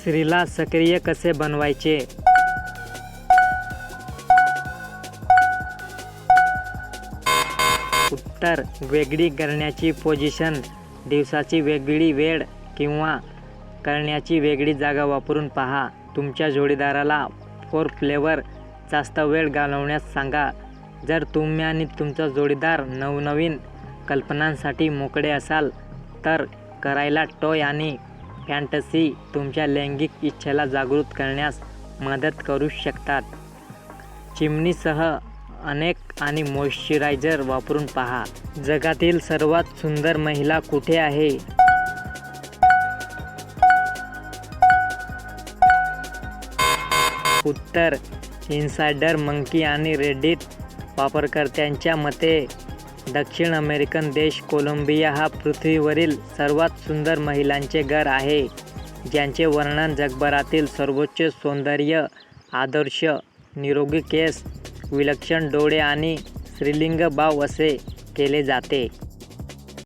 स्त्रीला सक्रिय कसे बनवायचे? उत्तर, वेगळी करण्याची पोझिशन, दिवसाची वेगळी वेळ किंवा करण्याची वेगळी जागा वापरून पहा. तुमच्या जोडीदाराला फोरप्लेवर जास्त वेळ घालवण्यास सांगा. जर तुम्ही आणि तुमचा जोडीदार नवनवीन कल्पनांसाठी मोकळे असाल तर करायला टॉय आणि फॅन्टसी तुमच्या लैंगिक इच्छेला जागृत करण्यास मदत करू शकतात. चिमणीसह अनेक आणि मॉइश्चरायझर वापरून पहा. जगातील सर्वात सुंदर महिला कुठे आहे? उत्तर, इनसायडर मंकी आणि रेडिट वापरकर्त्यांच्या मते दक्षिण अमेरिकन देश कोलंबिया हा पृथ्वीवरील सर्वात सुंदर महिलांचे घर आहे, ज्यांचे वर्णन जगभरातील सर्वोच्च सौंदर्य, आदर्श निरोगी केस, विलक्षण डोळे आणि स्त्रीलिंग भाव असे केले जाते.